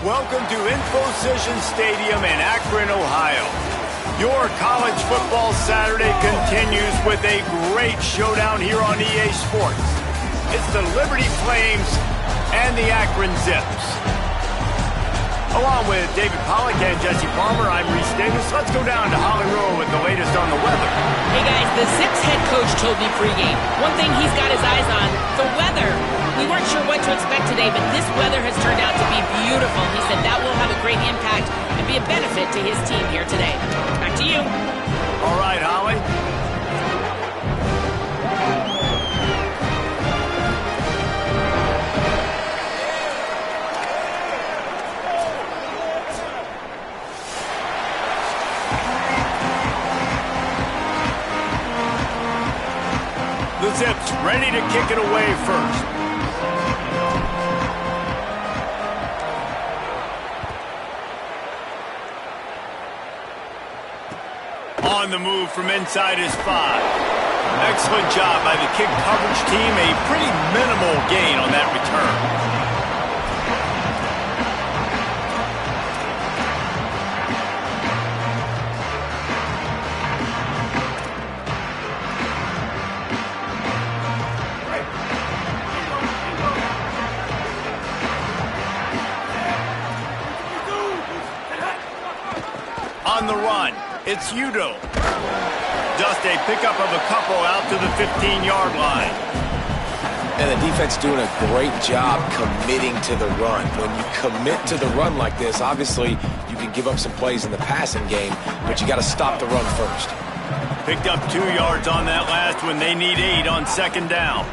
Welcome to Infocision Stadium in Akron, Ohio. Your college football Saturday continues with a great showdown here on EA Sports. It's the Liberty Flames and the Akron Zips. Along with David Pollack and Jesse Palmer, I'm Reese Davis. Let's go down to Holly Rowe with the latest on the weather. Hey guys, the Zips head coach told me pregame. One thing he's got his eyes on, the weather. We weren't sure what to expect today, but this weather has turned out to be beautiful. He said that will have a great impact and be a benefit to his team here today. Back to you. All right, Holly. The Zips ready to kick it away first. On the move from inside his 5. Excellent job by the kick coverage team. A pretty minimal gain on that return. On the run, it's Udo. Just a pickup of a couple out to the 15-yard line. And the defense doing a great job committing to the run. When you commit to the run like this, obviously you can give up some plays in the passing game, but you got to stop the run first. Picked up 2 yards on that last one. They need 8 on second down.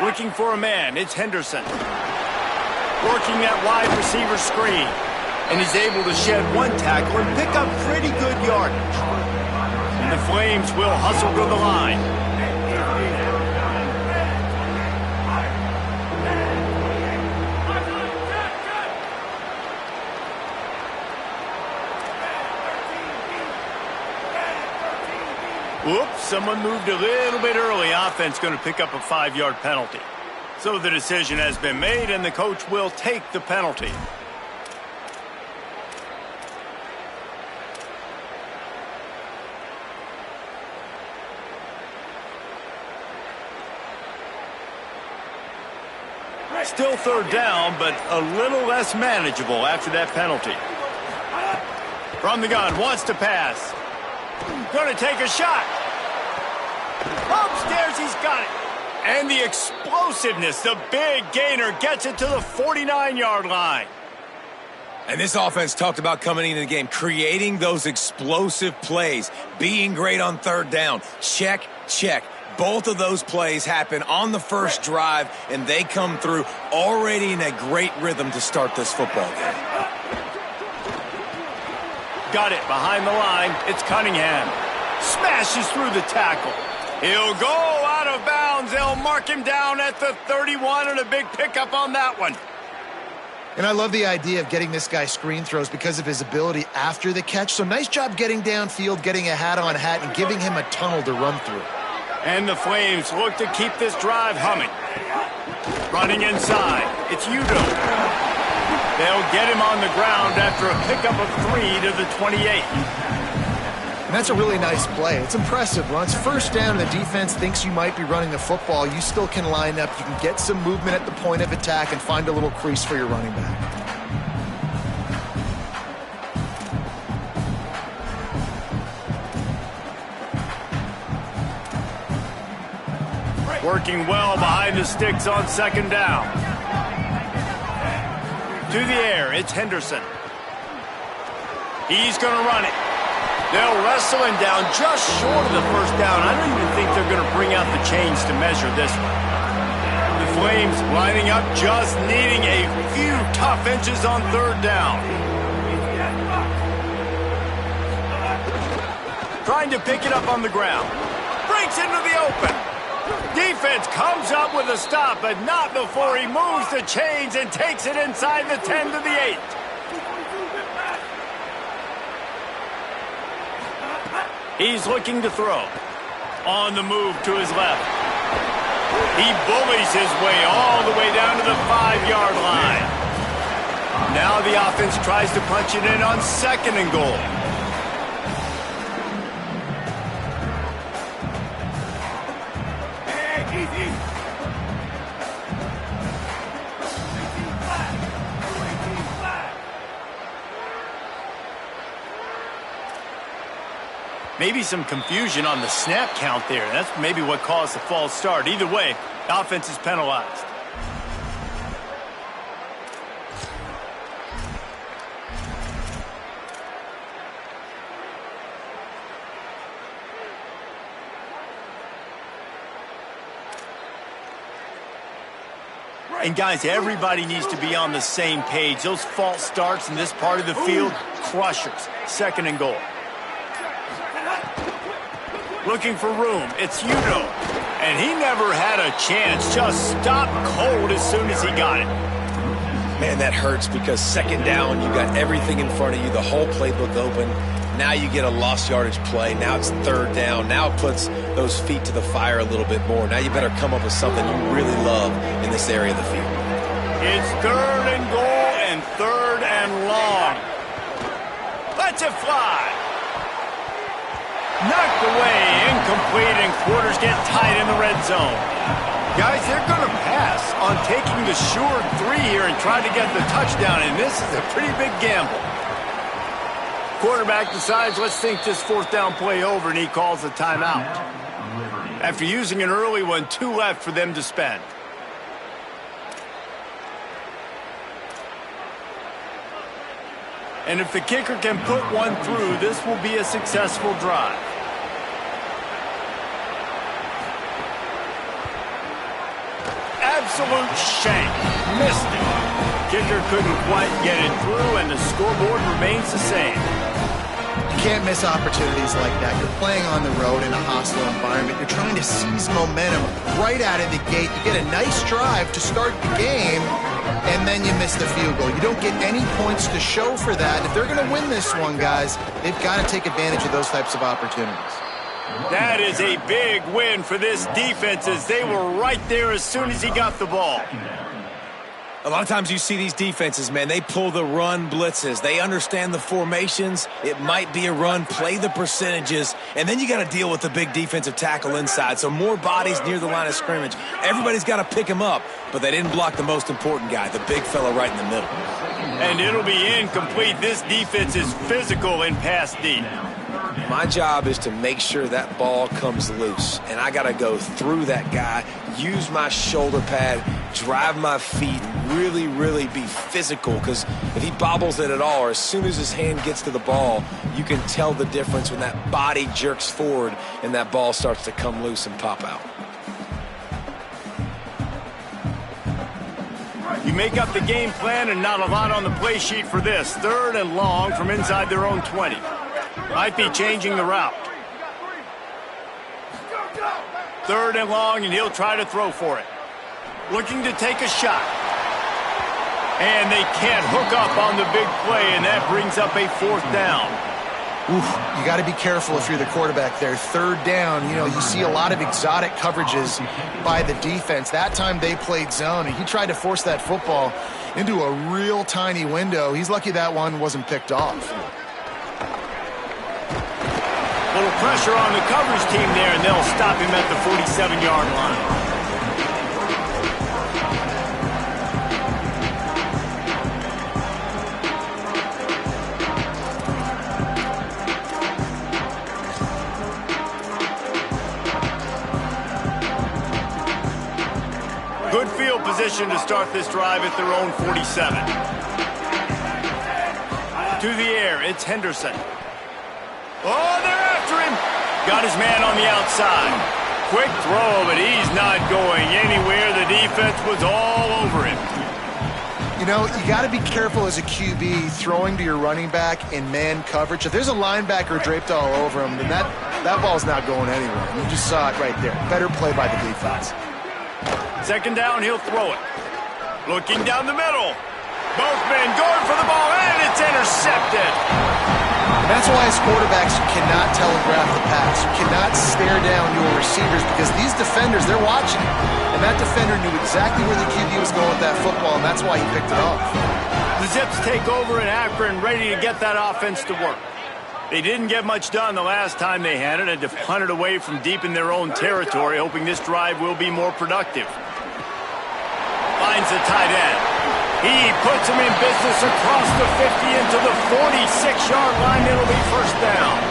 Looking for a man, it's Henderson. Working that wide receiver screen. And he's able to shed 1 tackle and pick up pretty good yardage. And the Flames will hustle to the line. Whoops, someone moved a little bit early. Offense going to pick up a 5-yard penalty. So the decision has been made, and the coach will take the penalty. Still third down, but a little less manageable after that penalty. From the gun, wants to pass. Going to take a shot. Upstairs, he's got it. And the explosiveness, the big gainer gets it to the 49-yard line. And this offense talked about coming into the game, creating those explosive plays, being great on third down. Check, check. Both of those plays happen on the first drive, and they come through already in a great rhythm to start this football game. Got it behind the line. It's Cunningham. Smashes through the tackle. He'll go out of bounds. They'll mark him down at the 31, and a big pickup on that one. And I love the idea of getting this guy screen throws because of his ability after the catch. So nice job getting downfield, getting a hat-on-hat, and giving him a tunnel to run through. And the Flames look to keep this drive humming. Running inside, it's Udo. They'll get him on the ground after a pickup of 3 to the 28. And that's a really nice play. It's impressive. When it's first down and the defense thinks you might be running the football, you still can line up. You can get some movement at the point of attack and find a little crease for your running back. Working well behind the sticks on second down. To the air, it's Henderson. He's going to run it. They'll wrestle him down just short of the first down. I don't even think they're going to bring out the chains to measure this one. The Flames lining up, just needing a few tough inches on third down. Trying to pick it up on the ground. Breaks into the open. Defense comes up with a stop, but not before he moves the chains and takes it inside the 10 to the 8. He's looking to throw. On the move to his left. He bullies his way all the way down to the 5-yard line. Now the offense tries to punch it in on 2nd and goal. Maybe some confusion on the snap count there. That's maybe what caused the false start. Either way, the offense is penalized. And guys, everybody needs to be on the same page. Those false starts in this part of the field, crushers. 2nd and goal. Looking for room. It's Udo. And he never had a chance. Just stopped cold as soon as he got it. Man, that hurts because 2nd down, you got everything in front of you, the whole playbook open. Now you get a lost yardage play. Now it's 3rd down. Now it puts those feet to the fire a little bit more. Now you better come up with something you really love in this area of the field. It's 3rd and goal and 3rd and long. Let's it fly. Knocked away, incomplete, and quarters get tight in the red zone. Guys, they're going to pass on taking the sure 3 here and try to get the touchdown, and this is a pretty big gamble. Quarterback decides, let's think this 4th down play over, and he calls a timeout. After using an early one, 2 left for them to spend. And if the kicker can put one through, this will be a successful drive. Absolute shank. Missed it. Kicker couldn't quite get it through, and the scoreboard remains the same. You can't miss opportunities like that. You're playing on the road in a hostile environment. You're trying to seize momentum right out of the gate. You get a nice drive to start the game, and then you miss the field goal. You don't get any points to show for that. If they're going to win this one, guys, they've got to take advantage of those types of opportunities. That is a big win for this defense, as they were right there as soon as he got the ball. A lot of times you see these defenses, man, they pull the run blitzes. They understand the formations. It might be a run, play the percentages, and then you got to deal with the big defensive tackle inside. So more bodies near the line of scrimmage. Everybody's got to pick him up, but they didn't block the most important guy, the big fella right in the middle. And it'll be incomplete. This defense is physical in pass deep. My job is to make sure that ball comes loose, and I got to go through that guy, use my shoulder pad, drive my feet, really, really be physical, because if he bobbles it at all, or as soon as his hand gets to the ball, you can tell the difference when that body jerks forward and that ball starts to come loose and pop out. You make up the game plan and not a lot on the play sheet for this. 3rd and long from inside their own 20. Might be changing the route. 3rd and long, and he'll try to throw for it. Looking to take a shot. And they can't hook up on the big play, and that brings up a 4th down. Oof, you got to be careful if you're the quarterback there. 3rd down, you see a lot of exotic coverages by the defense. That time they played zone, and he tried to force that football into a real tiny window. He's lucky that one wasn't picked off. Little pressure on the coverage team there, and they'll stop him at the 47-yard line. Good field position to start this drive at their own 47. To the air, it's Henderson. Oh, they're after him. Got his man on the outside. Quick throw, but he's not going anywhere. The defense was all over him. You got to be careful as a QB throwing to your running back in man coverage. If there's a linebacker draped all over him, then that ball's not going anywhere. You just saw it right there. Better play by the defense. 2nd down, he'll throw it. Looking down the middle. Both men going for the ball, and it's intercepted. And that's why as quarterbacks, you cannot telegraph the pass. You cannot stare down your receivers because these defenders, they're watching it. And that defender knew exactly where the QB was going with that football, and that's why he picked it off. The Zips take over in Akron, ready to get that offense to work. They didn't get much done the last time they had it, and to punt it away from deep in their own territory, hoping this drive will be more productive. Finds the tight end. He puts him in business across the 50 into the 46-yard line. It'll be first down.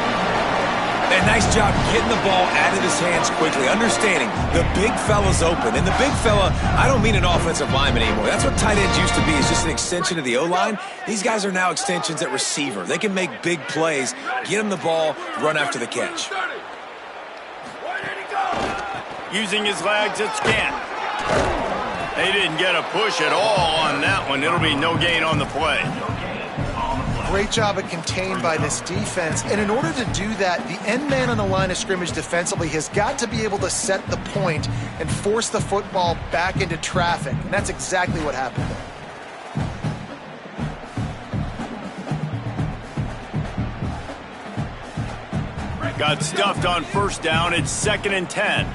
And nice job getting the ball out of his hands quickly, understanding the big fella's open. And the big fella, I don't mean an offensive lineman anymore. That's what tight ends used to be, is just an extension of the O-line. These guys are now extensions at receiver. They can make big plays, get him the ball, run after the catch. Using his legs, it's Gant. They didn't get a push at all on that one. It'll be no gain on the play. Great job of contained by this defense. And in order to do that, the end man on the line of scrimmage defensively has got to be able to set the point and force the football back into traffic. And that's exactly what happened there. Got stuffed on first down. It's 2nd and 10.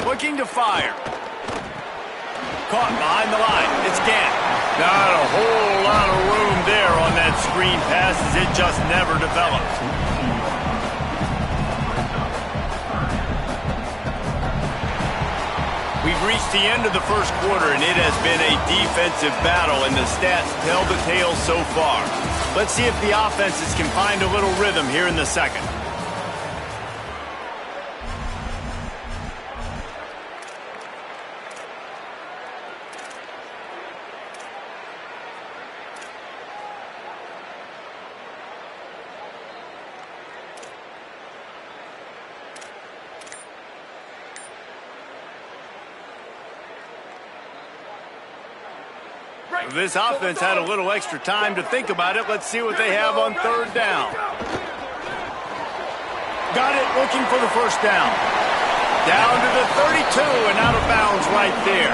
Looking to fire. Caught behind the line. It's Gant. Not a whole lot of room there on that screen pass, as it just never develops. We've reached the end of the first quarter, and it has been a defensive battle, and the stats tell the tale so far. Let's see if the offenses can find a little rhythm here in the second. This offense had a little extra time to think about it. Let's see what they have on third down. Got it, looking for the first down. Down to the 32 and out of bounds right there.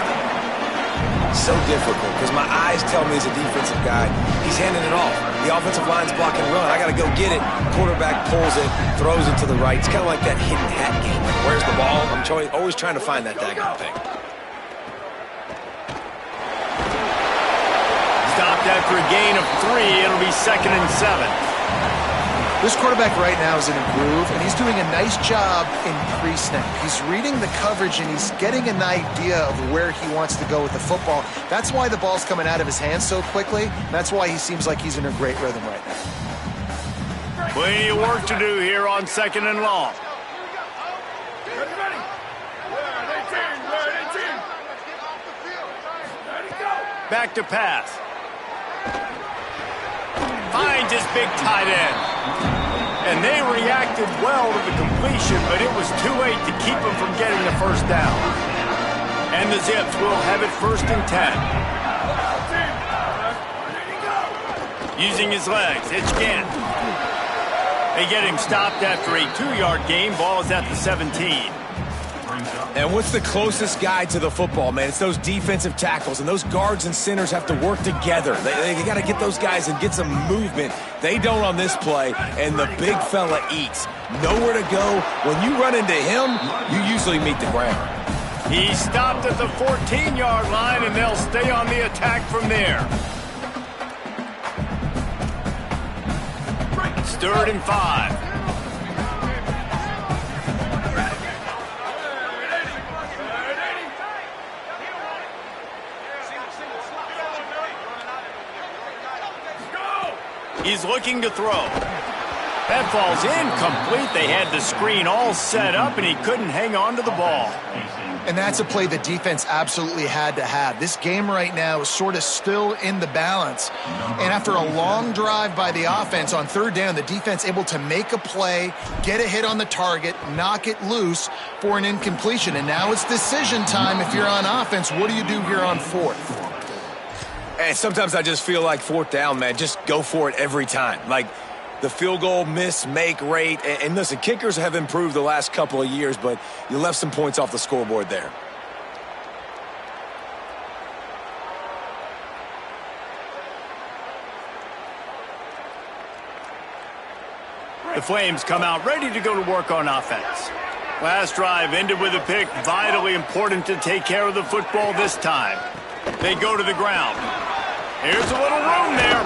So difficult because my eyes tell me as a defensive guy, he's handing it off. The offensive line's blocking run. I got to go get it. Quarterback pulls it, throws it to the right. It's kind of like that hidden hat game. Like, where's the ball? I'm always trying to find that daggone thing. Stopped after a gain of 3. It'll be 2nd and 7. This quarterback right now is in a groove, and he's doing a nice job in pre-snap. He's reading the coverage, and he's getting an idea of where he wants to go with the football. That's why the ball's coming out of his hands so quickly. That's why he seems like he's in a great rhythm right now. Plenty of work to do here on 2nd and long. Back to pass. Finds his big tight end. And they reacted well to the completion, but it was too late to keep him from getting the first down. And the Zips will have it 1st and 10. Using his legs, it's Gant. They get him stopped after a 2-yard gain. Ball is at the 17. And what's the closest guy to the football, man? It's those defensive tackles, and those guards and centers have to work together. They got to get those guys and get some movement. They don't on this play, and the big fella eats. Nowhere to go. When you run into him, you usually meet the ground. He stopped at the 14-yard line, and they'll stay on the attack from there. It's 3rd and 5. He's looking to throw. That falls incomplete. They had the screen all set up, and he couldn't hang on to the ball. And that's a play the defense absolutely had to have. This game right now is sort of still in the balance. And after a long drive by the offense on 3rd down, the defense able to make a play, get a hit on the target, knock it loose for an incompletion. And now it's decision time if you're on offense. What do you do here on 4th? And sometimes I just feel like 4th down, man, just go for it every time. Like the field goal miss-make rate. And listen, kickers have improved the last couple of years, but you left some points off the scoreboard there. The Flames come out ready to go to work on offense. Last drive ended with a pick. Vitally important to take care of the football this time. They go to the ground. Here's a little room there.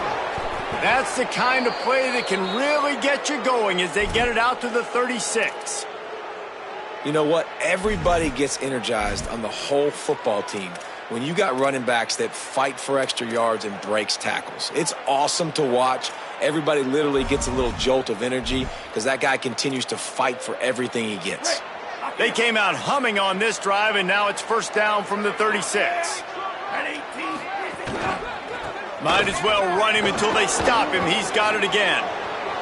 That's the kind of play that can really get you going as they get it out to the 36. You know what? Everybody gets energized on the whole football team when you got running backs that fight for extra yards and breaks tackles. It's awesome to watch. Everybody literally gets a little jolt of energy because that guy continues to fight for everything he gets. They came out humming on this drive, and now it's first down from the 36. Might as well run him until they stop him. He's got it again.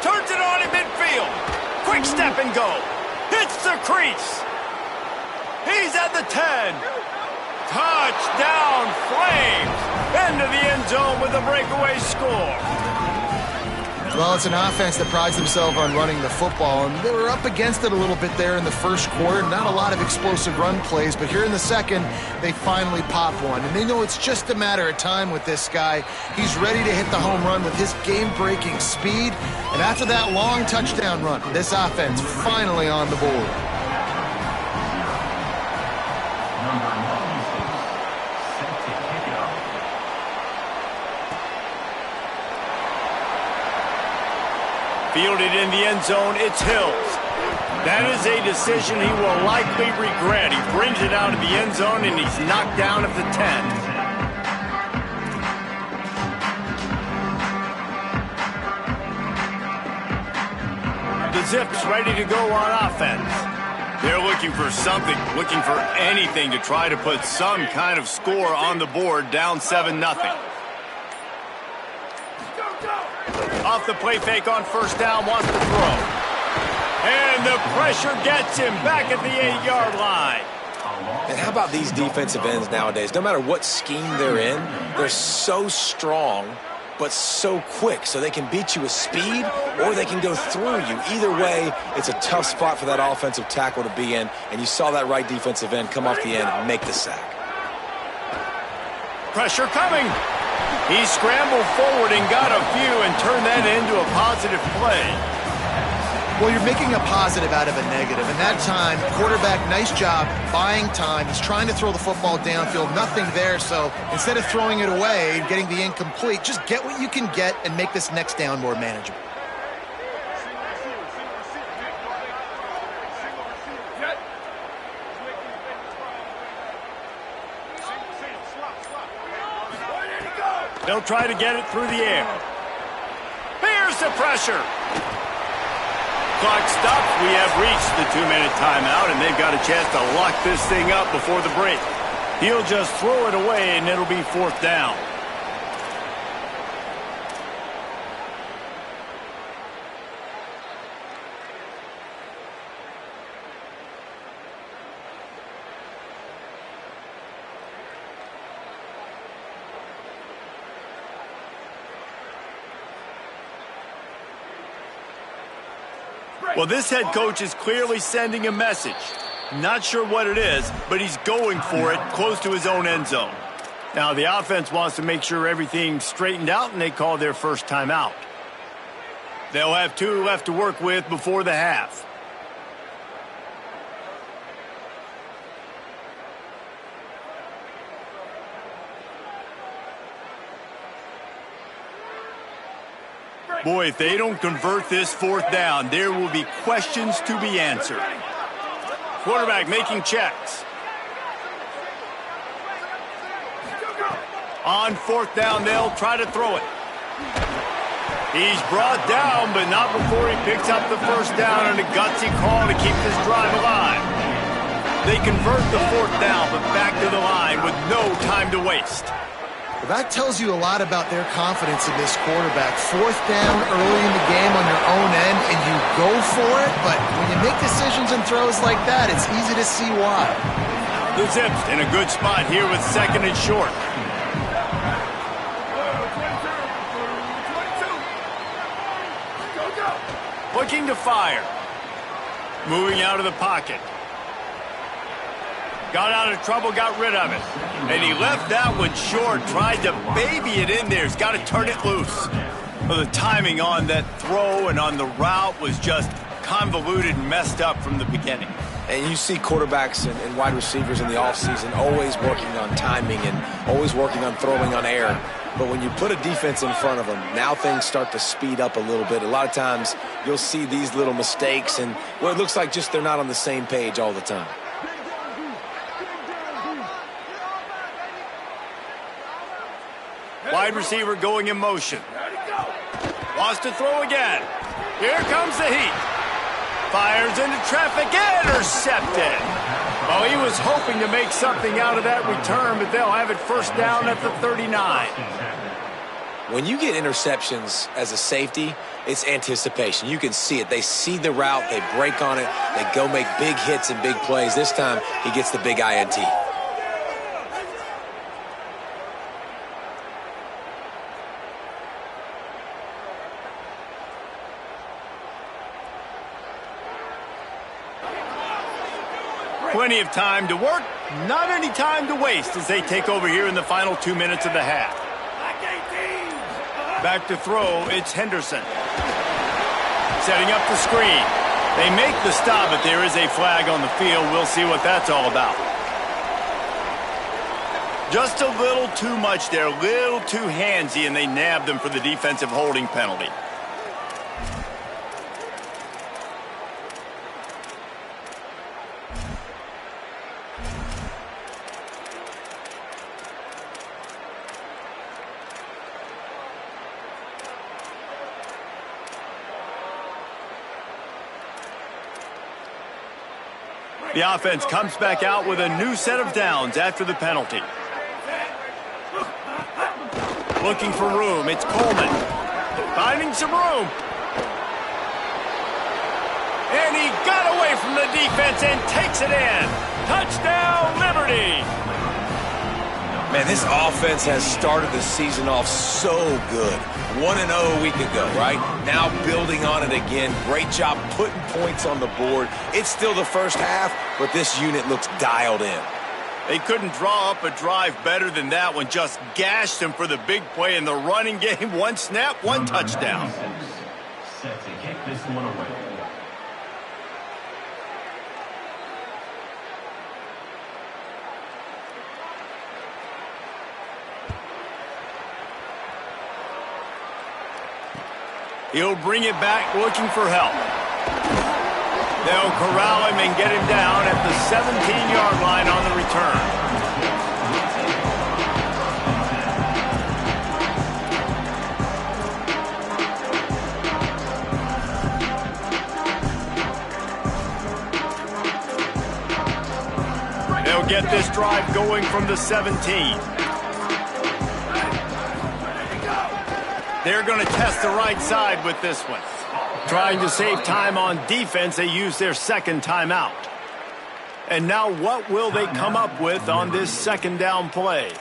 Turns it on in midfield. Quick step and go. Hits the crease. He's at the 10. Touchdown, Flames. Into the end zone with a breakaway score. Well, it's an offense that prides themselves on running the football, and they were up against it a little bit there in the first quarter. Not a lot of explosive run plays, but here in the second, they finally pop one. And they know it's just a matter of time with this guy. He's ready to hit the home run with his game-breaking speed. And after that long touchdown run, this offense finally on the board. Fielded in the end zone, it's Hills. That is a decision he will likely regret. He brings it out of the end zone, and he's knocked down at the 10. The Zips ready to go on offense. They're looking for something, looking for anything to try to put some kind of score on the board, down 7-0. Off the play fake on first down, wants to throw. And the pressure gets him back at the 8-yard line. And how about these defensive ends nowadays? No matter what scheme they're in, they're so strong but so quick. So they can beat you with speed or they can go through you. Either way, it's a tough spot for that offensive tackle to be in. And you saw that right defensive end come off the end and make the sack. Pressure coming. He scrambled forward and got a few and turned that into a positive play. Well, you're making a positive out of a negative. And that time, quarterback, nice job buying time. He's trying to throw the football downfield. Nothing there. So instead of throwing it away and getting the incomplete, just get what you can get and make this next down more manageable. They'll try to get it through the air. Here's the pressure. Clock stops. We have reached the 2-minute timeout, and they've got a chance to lock this thing up before the break. He'll just throw it away, and it'll be fourth down. Well, this head coach is clearly sending a message. Not sure what it is, but he's going for it close to his own end zone. Now, the offense wants to make sure everything's straightened out, and they call their first timeout. They'll have 2 left to work with before the half. Boy, if they don't convert this fourth down, there will be questions to be answered. Quarterback making checks. On fourth down, they'll try to throw it. He's brought down, but not before he picks up the first down and a gutsy call to keep this drive alive. They convert the fourth down, but back to the line with no time to waste. Well, that tells you a lot about their confidence in this quarterback. Fourth down early in the game on your own end, and you go for it, but when you make decisions and throws like that, it's easy to see why. The Zips in a good spot here with second and short. Looking to fire. Moving out of the pocket. Got out of trouble, got rid of it. And he left that one short, tried to baby it in there. He's got to turn it loose. Well, the timing on that throw and on the route was just convoluted and messed up from the beginning. And you see quarterbacks and wide receivers in the offseason always working on timing and always working on throwing on air. But when you put a defense in front of them, now things start to speed up a little bit. A lot of times you'll see these little mistakes and well, it looks like just they're not on the same page all the time. Wide receiver going in motion. Wants to throw again. Here comes the heat. Fires into traffic, intercepted. Well, he was hoping to make something out of that return, but they'll have it first down at the 39. When you get interceptions as a safety, it's anticipation. You can see it. They see the route, they break on it, they go make big hits and big plays. This time, he gets the big INT. Plenty of time to work, not any time to waste as they take over here in the final 2 minutes of the half. Back to throw, it's Henderson. Setting up the screen. They make the stop, but there is a flag on the field. We'll see what that's all about. Just a little too much there, a little too handsy, and they nabbed them for the defensive holding penalty. The offense comes back out with a new set of downs after the penalty. Looking for room, it's Coleman. Finding some room. And he got away from the defense and takes it in. Touchdown, Liberty! Man, this offense has started the season off so good. 1-0 a week ago, right? Now building on it again. Great job putting points on the board. It's still the first half, but this unit looks dialed in. They couldn't draw up a drive better than that one. Just gashed him for the big play in the running game. One snap, one touchdown. Set to kick this one away. He'll bring it back looking for help. They'll corral him and get him down at the 17-yard line on the return. They'll get this drive going from the 17. They're going to test the right side with this one. Trying to save time on defense, they use their second timeout. And now what will they come up with on this second down play?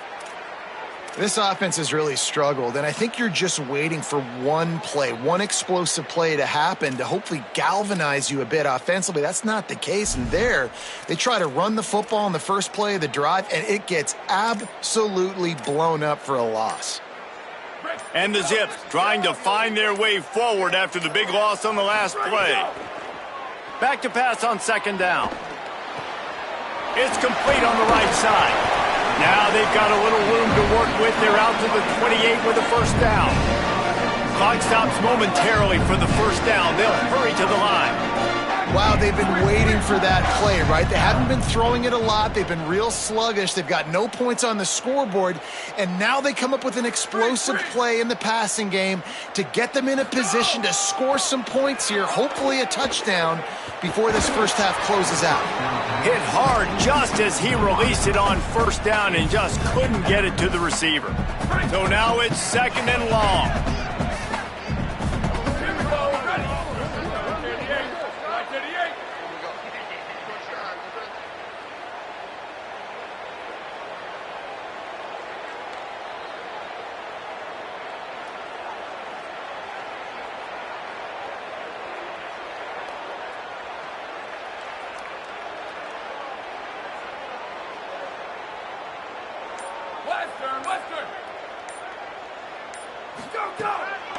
This offense has really struggled, and I think you're just waiting for one play, one explosive play to happen to hopefully galvanize you a bit offensively. That's not the case, and there they try to run the football in the first play of the drive, and it gets absolutely blown up for a loss. And the Zips trying to find their way forward after the big loss on the last play. Back to pass on second down. It's complete on the right side. Now they've got a little room to work with. They're out to the 28 with a first down. Clock stops momentarily for the first down. They'll hurry to the line. Wow, they've been waiting for that play, right? They haven't been throwing it a lot. They've been real sluggish. They've got no points on the scoreboard. And now they come up with an explosive play in the passing game to get them in a position to score some points here, hopefully a touchdown, before this first half closes out. Hit hard just as he released it on first down and just couldn't get it to the receiver. So now it's second and long.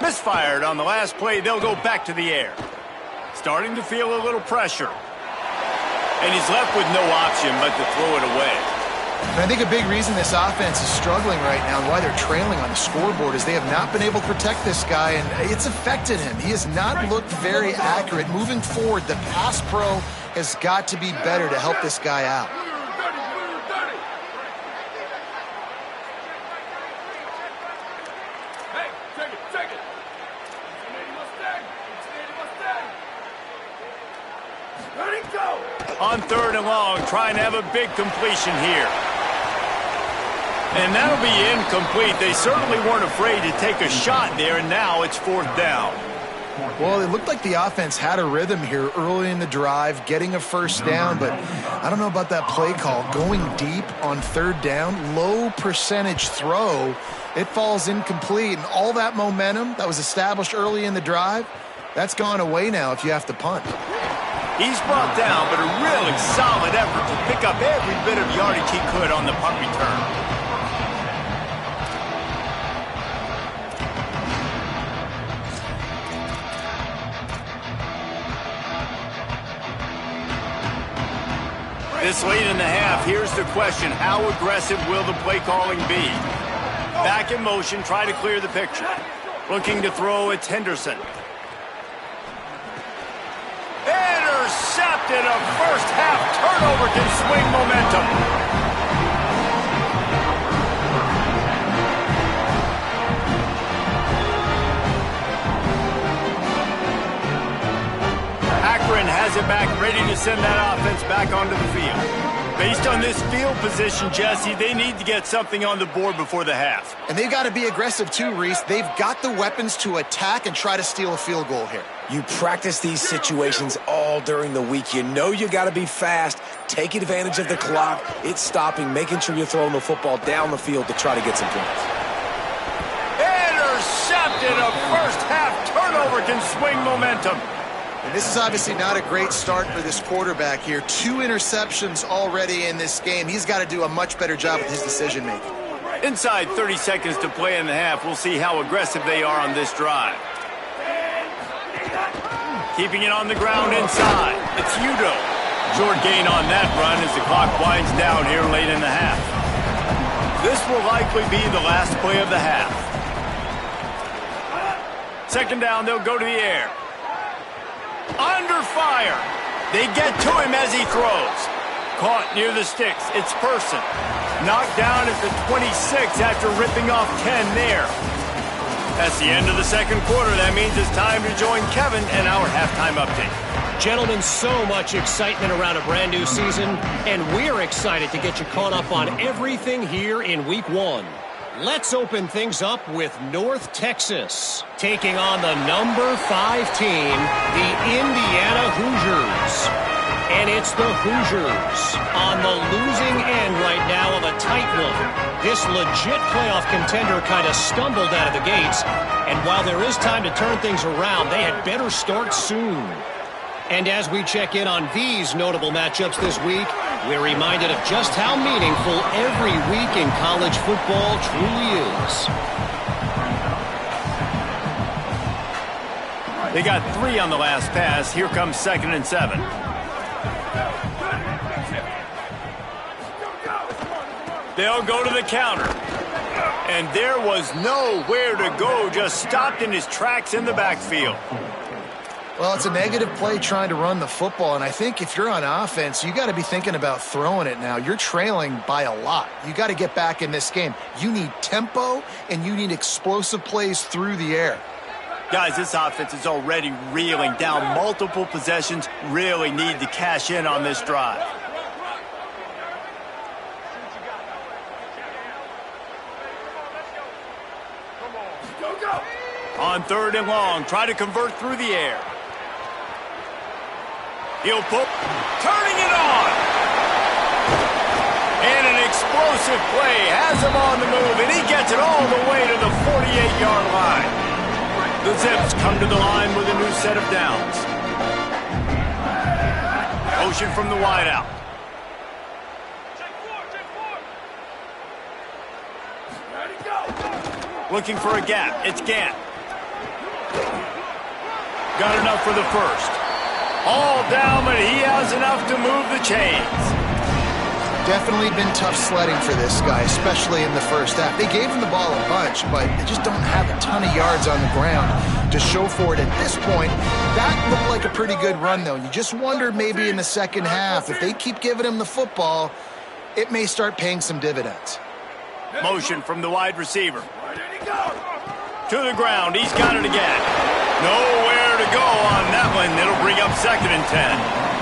Misfired on the last play. They'll go back to the air. Starting to feel a little pressure. And he's left with no option but to throw it away. And I think a big reason this offense is struggling right now and why they're trailing on the scoreboard is they have not been able to protect this guy, and it's affected him. He has not looked very accurate. Moving forward, the pass pro has got to be better to help this guy out. On 3rd and long, trying to have a big completion here. And that'll be incomplete. They certainly weren't afraid to take a shot there, and now it's 4th down. Well, it looked like the offense had a rhythm here early in the drive, getting a 1st down, but I don't know about that play call. Going deep on 3rd down, low percentage throw, it falls incomplete, and all that momentum that was established early in the drive, that's gone away now if you have to punt. He's brought down, but a really solid effort to pick up every bit of yardage he could on the punt return. This late in the half, here's the question. How aggressive will the play calling be? Back in motion, try to clear the picture. Looking to throw, it's Henderson. Intercepted. A first half turnover can swing momentum. Akron has it back, ready to send that offense back onto the field. Based on this field position, Jesse, they need to get something on the board before the half. And they've got to be aggressive too, Reese. They've got the weapons to attack and try to steal a field goal here. You practice these situations all during the week. You know you got to be fast, take advantage of the clock. It's stopping, making sure you're throwing the football down the field to try to get some points. Intercepted. A first half turnover can swing momentum. And this is obviously not a great start for this quarterback here. 2 interceptions already in this game. He's got to do a much better job with his decision-making. Inside 30 seconds to play in the half. We'll see how aggressive they are on this drive. Keeping it on the ground inside. It's Udo. Short gain on that run as the clock winds down here late in the half. This will likely be the last play of the half. 2nd down, they'll go to the air. Under fire. They get to him as he throws. Caught near the sticks. It's Person. Knocked down at the 26 after ripping off 10 there. That's the end of the 2nd quarter. That means it's time to join Kevin and our halftime update. Gentlemen, so much excitement around a brand new season, and we're excited to get you caught up on everything here in Week 1. Let's open things up with North Texas, taking on the number 5 team, the Indiana Hoosiers. And it's the Hoosiers on the losing end right now of a tight one. This legit playoff contender kind of stumbled out of the gates, and while there is time to turn things around, they had better start soon. And as we check in on these notable matchups this week, we're reminded of just how meaningful every week in college football truly is. They got 3 on the last pass. Here comes 2nd and 7. They'll go to the counter. And there was nowhere to go, just stopped in his tracks in the backfield. Well, it's a negative play trying to run the football, and I think if you're on offense, you got to be thinking about throwing it now. You're trailing by a lot. You got to get back in this game. You need tempo, and you need explosive plays through the air. Guys, this offense is already reeling down multiple possessions. Really need to cash in on this drive. On 3rd and long, try to convert through the air. He'll put, turning it on. And an explosive play has him on the move, and he gets it all the way to the 48-yard line. The Zips come to the line with a new set of downs. Motion from the wideout. Looking for a gap. It's Gant. Got enough for the first. All down, but he has enough to move the chains. Definitely been tough sledding for this guy, especially in the first half. They gave him the ball a bunch, but they just don't have a ton of yards on the ground to show for it at this point. That looked like a pretty good run, though. You just wonder maybe in the second half, if they keep giving him the football, it may start paying some dividends. Motion from the wide receiver. To the ground. He's got it again. Nowhere to go on that one. It'll bring up 2nd and 10.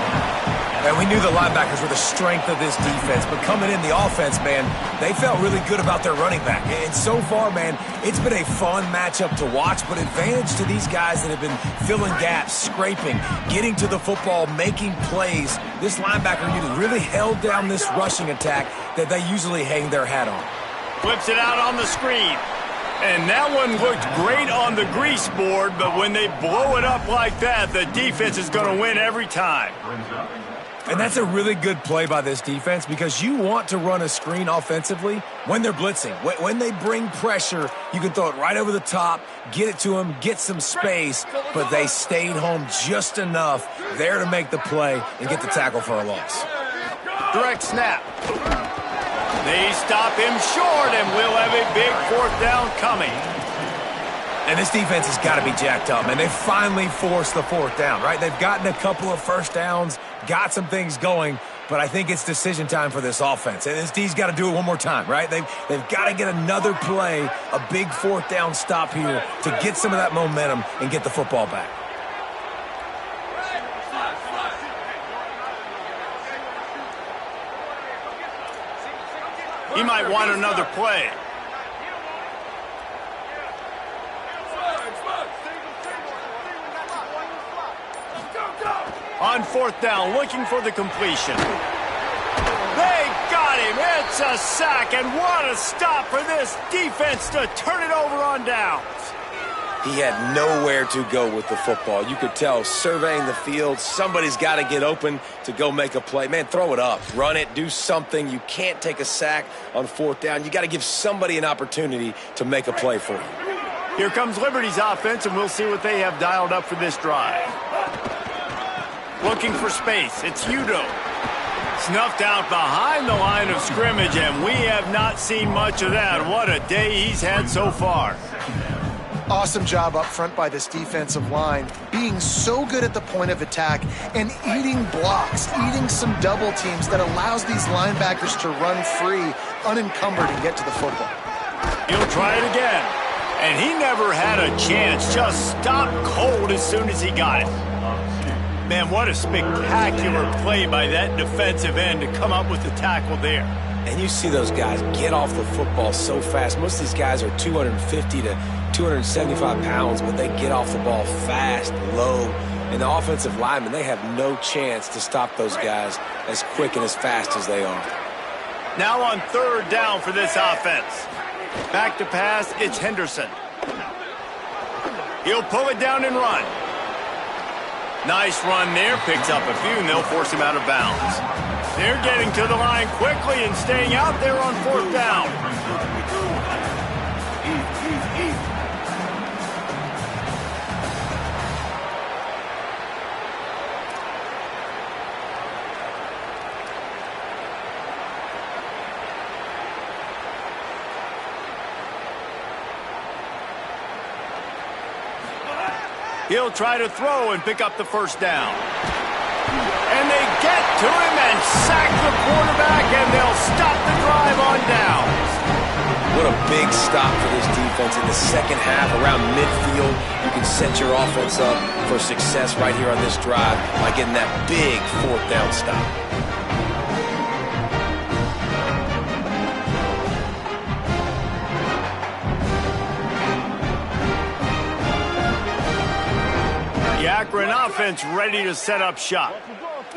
And we knew the linebackers were the strength of this defense, but coming in the offense, man, they felt really good about their running back. And so far, man, it's been a fun matchup to watch, but advantage to these guys that have been filling gaps, scraping, getting to the football, making plays. This linebacker unit really held down this rushing attack that they usually hang their hat on. Flips it out on the screen. And that one looked great on the grease board, but when they blow it up like that, the defense is going to win every time. And that's a really good play by this defense because you want to run a screen offensively when they're blitzing. When they bring pressure, you can throw it right over the top, get it to them, get some space, but they stayed home just enough there to make the play and get the tackle for a loss. Direct snap. They stop him short, and we'll have a big 4th down coming. And this defense has got to be jacked up, man. They finally forced the 4th down, right? They've gotten a couple of first downs, got some things going, but I think it's decision time for this offense. And this D's got to do it one more time, right? They've got to get another play, a big 4th down stop here to get some of that momentum and get the football back. He might want another play. On 4th down, looking for the completion. They got him. It's a sack, and what a stop for this defense to turn it over on downs. He had nowhere to go with the football. You could tell surveying the field, somebody's got to get open to go make a play. Man, throw it up, run it, do something. You can't take a sack on 4th down. You got to give somebody an opportunity to make a play for you. Here comes Liberty's offense, and we'll see what they have dialed up for this drive. Looking for space. It's Udo. Snuffed out behind the line of scrimmage, and we have not seen much of that. What a day he's had so far. Awesome job up front by this defensive line, being so good at the point of attack and eating blocks, eating some double teams that allows these linebackers to run free, unencumbered, and get to the football. He'll try it again, and he never had a chance. Just stopped cold as soon as he got it. Man, what a spectacular play by that defensive end to come up with the tackle there. And you see those guys get off the football so fast. Most of these guys are 250 to 275 pounds, but they get off the ball fast, low. And the offensive linemen, they have no chance to stop those guys as quick and as fast as they are. Now on 3rd down for this offense. Back to pass, it's Henderson. He'll pull it down and run. Nice run there, picks up a few, and they'll force him out of bounds. They're getting to the line quickly and staying out there on 4th down. He'll try to throw and pick up the 1st down. And they get to him and sack the quarterback, and they'll stop the drive on downs. What a big stop for this defense in the second half around midfield. You can set your offense up for success right here on this drive by getting that big 4th down stop. The Akron offense ready to set up shop.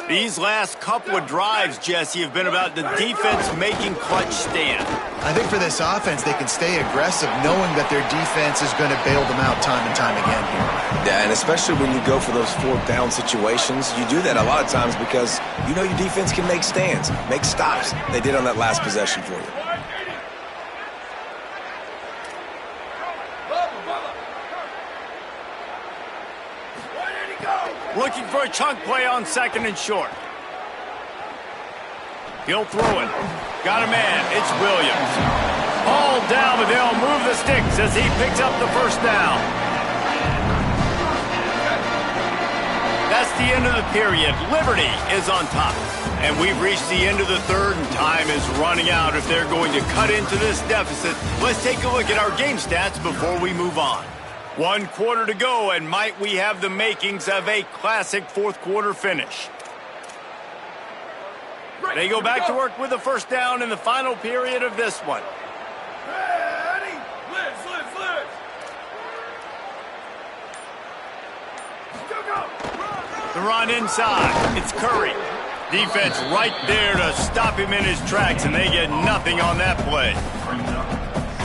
These last couple of drives, Jesse, have been about the defense making clutch stand. I think for this offense, they can stay aggressive knowing that their defense is going to bail them out time and time again here. Yeah, and especially when you go for those 4th down situations, you do that a lot of times because you know your defense can make stands, make stops. They did on that last possession for you. Looking for a chunk play on 2nd and short. He'll throw it. Got a man. It's Williams. All down, but they'll move the sticks as he picks up the first down. That's the end of the period. Liberty is on top. And we've reached the end of the third, and time is running out if they're going to cut into this deficit. Let's take a look at our game stats before we move on. 1 quarter to go, and might we have the makings of a classic fourth-quarter finish. They go back to work with the first down in the final period of this one. Ready? Blitz. Go. The run inside. It's Curry. Defense right there to stop him in his tracks, and they get nothing on that play.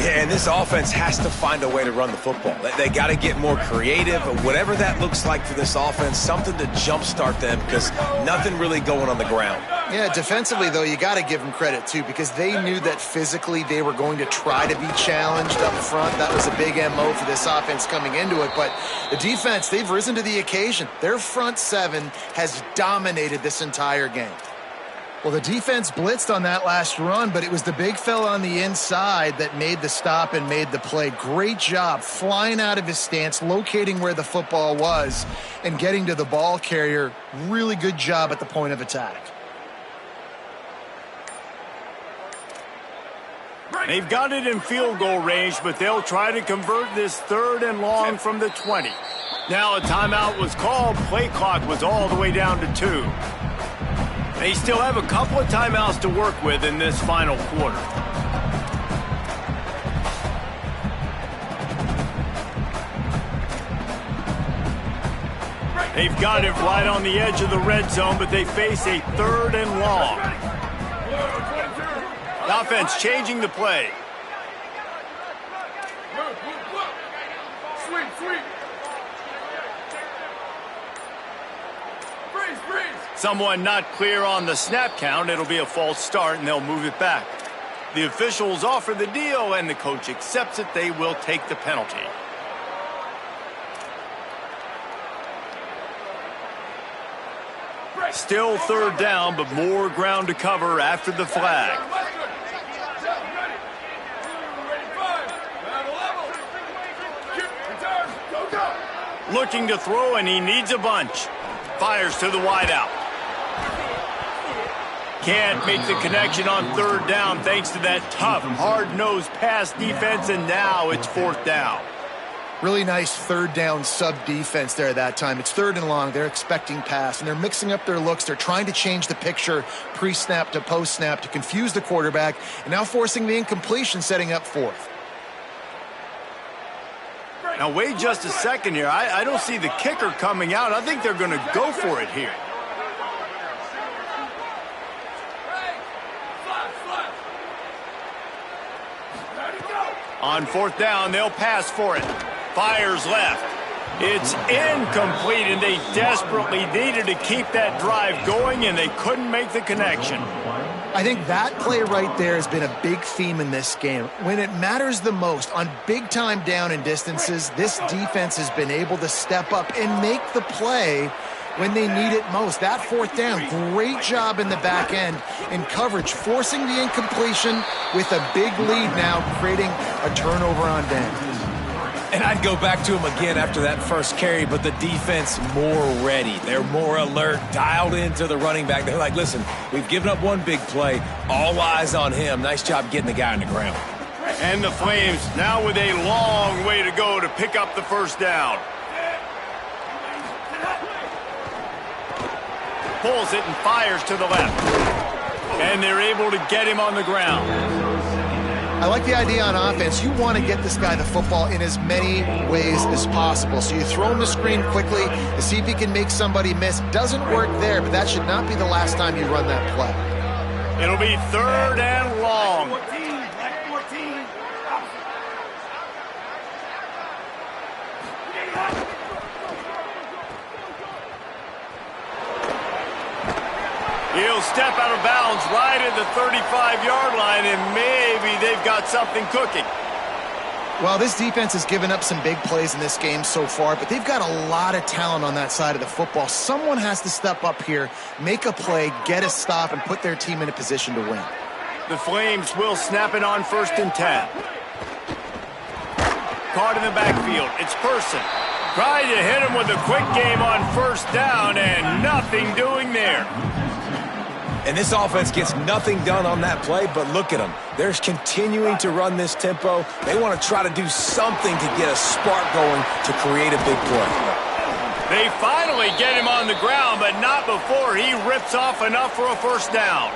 Yeah, and this offense has to find a way to run the football. They got to get more creative, whatever that looks like for this offense, something to jumpstart them because nothing really going on the ground. Yeah, defensively, though, you got to give them credit, too, because they knew that physically they were going to try to be challenged up front. That was a big MO for this offense coming into it. But the defense, they've risen to the occasion. Their front seven has dominated this entire game. Well, the defense blitzed on that last run, but it was the big fella on the inside that made the stop and made the play. Great job flying out of his stance, locating where the football was, and getting to the ball carrier. Really good job at the point of attack. They've got it in field goal range, but they'll try to convert this 3rd and long from the 20. Now a timeout was called. Play clock was all the way down to 2. They still have a couple of timeouts to work with in this final quarter. They've got it right on the edge of the red zone, but they face a 3rd and long. The offense changing the play. Sweep. Freeze. Someone not clear on the snap count. It'll be a false start, and they'll move it back. The officials offer the deal, and the coach accepts it. They will take the penalty. Still 3rd down, but more ground to cover after the flag. Looking to throw, and he needs a bunch. Fires to the wideout. Can't make the connection on 3rd down thanks to that tough, hard-nosed pass defense, and now it's 4th down. Really nice 3rd down sub-defense there that time. It's 3rd and long. They're expecting pass, and they're mixing up their looks. They're trying to change the picture pre-snap to post-snap to confuse the quarterback, and now forcing the incompletion, setting up 4th. Now, wait just a second here. I don't see the kicker coming out. I think they're going to go for it here. On 4th down, they'll pass for it. Fires left. It's incomplete, and they desperately needed to keep that drive going, and they couldn't make the connection. I think that play right there has been a big theme in this game. When it matters the most, on big-time down and distances, this defense has been able to step up and make the play when they need it most. That 4th down, great job in the back end in coverage, forcing the incompletion with a big lead now, creating a turnover on downs. And I'd go back to him again after that first carry, but the defense more ready. They're more alert, dialed into the running back. They're like, listen, we've given up one big play. All eyes on him. Nice job getting the guy on the ground. And the Flames now with a long way to go to pick up the first down. Pulls it and fires to the left. And they're able to get him on the ground. I like the idea on offense. You want to get this guy the football in as many ways as possible. So you throw him the screen quickly to see if he can make somebody miss. Doesn't work there, but that should not be the last time you run that play. It'll be 3rd and long. He'll step out of bounds right at the 35-yard line, and maybe they've got something cooking. Well, this defense has given up some big plays in this game so far, but they've got a lot of talent on that side of the football. Someone has to step up here, make a play, get a stop, and put their team in a position to win. The Flames will snap it on 1st and 10. Caught in the backfield. It's Person. Tried to hit him with a quick game on 1st down, and nothing doing there. And this offense gets nothing done on that play, but look at them. They're continuing to run this tempo. They want to try to do something to get a spark going to create a big play. They finally get him on the ground, but not before he rips off enough for a 1st down.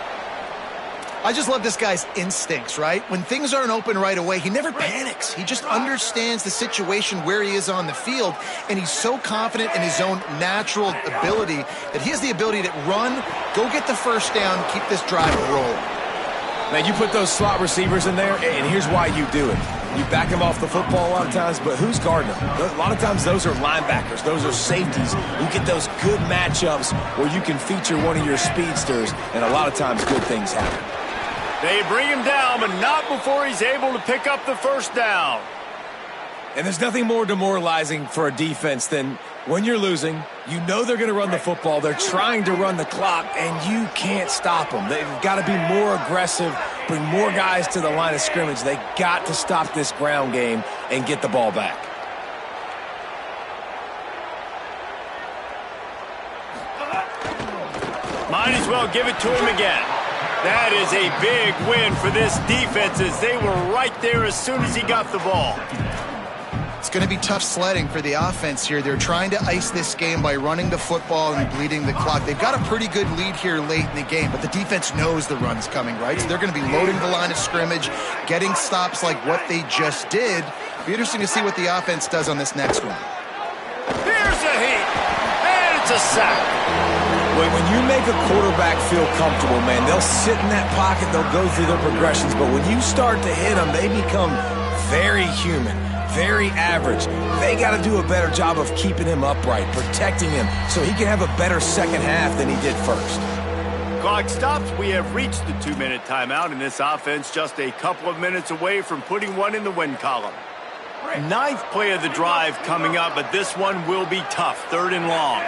I just love this guy's instincts, right? When things aren't open right away, he never panics. He just understands the situation where he is on the field, and he's so confident in his own natural ability that he has the ability to run, go get the 1st down, keep this drive rolling. Man, you put those slot receivers in there, and here's why you do it. You back them off the football a lot of times, but who's guarding them? A lot of times those are linebackers. Those are safeties. You get those good matchups where you can feature one of your speedsters, and a lot of times good things happen. They bring him down, but not before he's able to pick up the 1st down. And there's nothing more demoralizing for a defense than when you're losing, you know they're going to run the football, they're trying to run the clock, and you can't stop them. They've got to be more aggressive, bring more guys to the line of scrimmage. They got to stop this ground game and get the ball back. Might as well give it to him again. That is a big win for this defense as they were right there as soon as he got the ball. It's going to be tough sledding for the offense here. They're trying to ice this game by running the football and bleeding the clock. They've got a pretty good lead here late in the game, but the defense knows the run's coming, right? So they're going to be loading the line of scrimmage, getting stops like what they just did. Be interesting to see what the offense does on this next one. Here's a heat, and it's a sack. When you make a quarterback feel comfortable, man, they'll sit in that pocket, they'll go through their progressions, but when you start to hit them, they become very human, very average. They got to do a better job of keeping him upright, protecting him, so he can have a better second half than he did first. Clock stops. We have reached the 2-minute timeout, and this offense just a couple of minutes away from putting one in the win column. 9th play of the drive coming up, but this one will be tough. 3rd and long.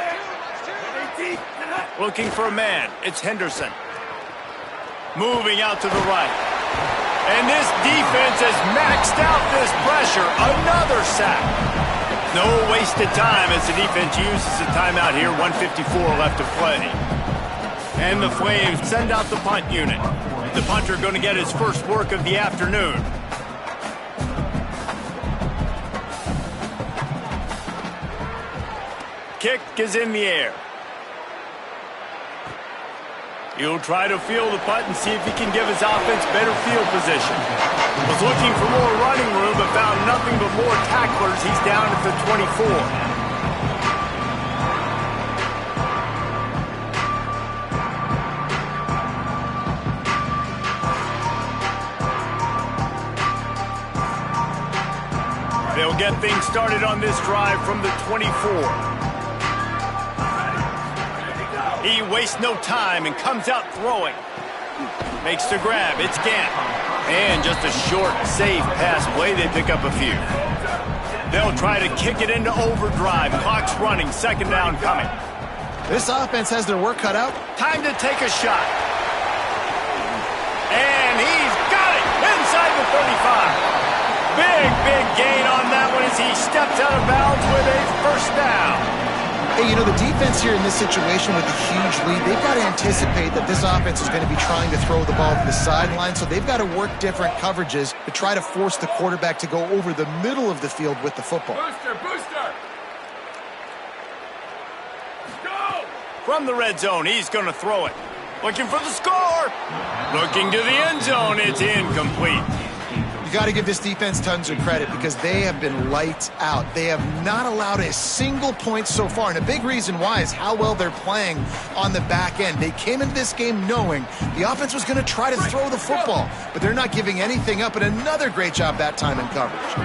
Looking for a man. It's Henderson. Moving out to the right. And this defense has maxed out this pressure. Another sack. No wasted time as the defense uses a timeout here. 1:54 left to play. And the Flames send out the punt unit. The punter going to get his first work of the afternoon. Kick is in the air. He'll try to field the punt and see if he can give his offense better field position. Was looking for more running room, but found nothing but more tacklers. He's down at the 24. They'll get things started on this drive from the 24. He wastes no time and comes out throwing. Makes the grab. It's Gant. And just a short, safe pass play. They pick up a few. They'll try to kick it into overdrive. Clock's running. 2nd down coming. This offense has their work cut out. Time to take a shot. And he's got it inside the 35. Big gain on that one as he steps out of bounds with a 1st down. Hey, you know, the defense here in this situation with a huge lead, they've got to anticipate that this offense is going to be trying to throw the ball to the sideline, so they've got to work different coverages to try to force the quarterback to go over the middle of the field with the football. Booster! Go! From the red zone, he's going to throw it. Looking for the score. Looking to the end zone. It's incomplete. You got to give this defense tons of credit because they have been lights out. They have not allowed a single point so far, and a big reason why is how well they're playing on the back end. They came into this game knowing the offense was going to try to throw the football, but they're not giving anything up, and another great job that time in coverage.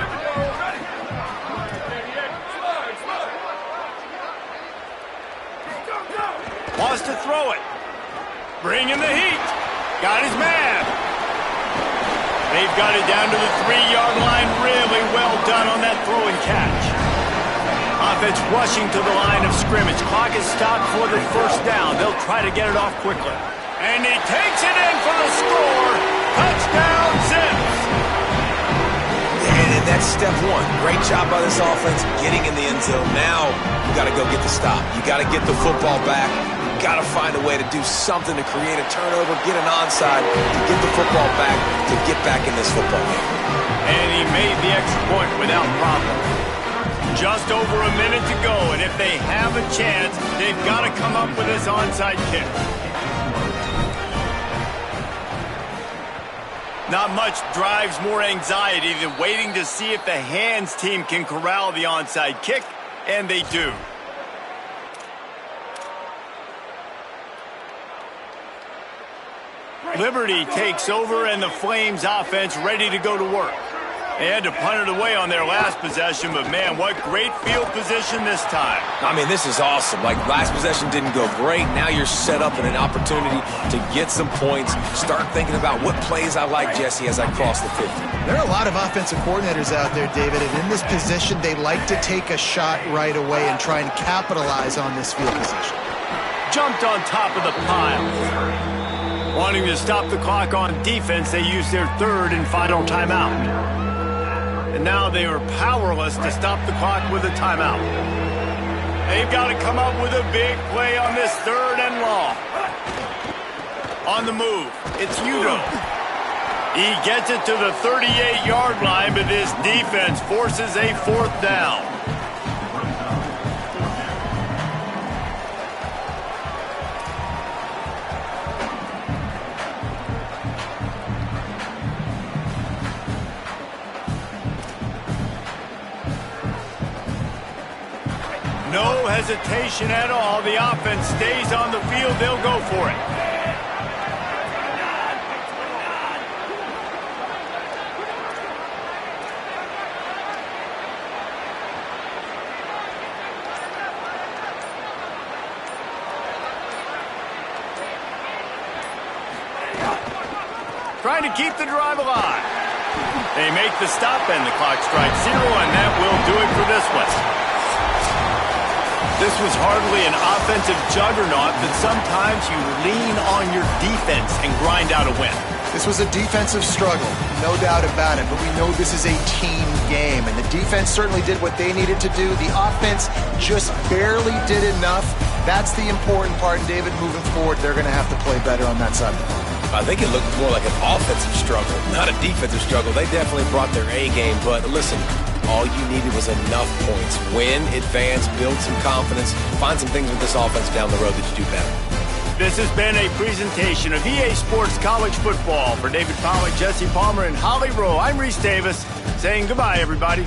Wants to throw it. Bringing the heat. Got his man. They've got it down to the 3-yard line. Really well done on that throw and catch. Offense rushing to the line of scrimmage. Clock is stopped for the first down. They'll try to get it off quickly. And he takes it in for the score. Touchdown, Zips. And that's step one. Great job by this offense getting in the end zone. Now you got to go get the stop. You got to get the football back. You got to find a way to do something to create a turnover, get an onside, to get the football back, to get back in this football game. And he made the extra point without problem. Just over a minute to go, and if they have a chance, they've got to come up with this onside kick. Not much drives more anxiety than waiting to see if the hands team can corral the onside kick, and they do. Liberty takes over, and the Flames offense ready to go to work. They had to punt it away on their last possession, but man, what great field position this time. I mean, this is awesome. Like, last possession didn't go great. Now you're set up in an opportunity to get some points. Start thinking about what plays I like, Jesse, as I cross the 50. There are a lot of offensive coordinators out there, David, and in this position, they like to take a shot right away and try and capitalize on this field position. Jumped on top of the pile. Wanting to stop the clock on defense, they used their third and final timeout. And now they are powerless to stop the clock with a timeout. They've got to come up with a big play on this third and long. On the move, it's Udo. He gets it to the 38-yard line, but this defense forces a fourth down. No hesitation at all. The offense stays on the field. They'll go for it. Trying to keep the drive alive. They make the stop, and the clock strikes 0, and that will do it for this one. This was hardly an offensive juggernaut, but sometimes you lean on your defense and grind out a win. This was a defensive struggle, no doubt about it, but we know this is a team game, and the defense certainly did what they needed to do. The offense just barely did enough. That's the important part, and David, moving forward, they're going to have to play better on that side of the ball. I think it looked more like an offensive struggle, not a defensive struggle. They definitely brought their A game, but listen, all you needed was enough points. Win, advance, build some confidence, find some things with this offense down the road that you do better. This has been a presentation of EA Sports College Football. For David Pollack, Jesse Palmer, and Holly Rowe, I'm Reese Davis saying goodbye, everybody.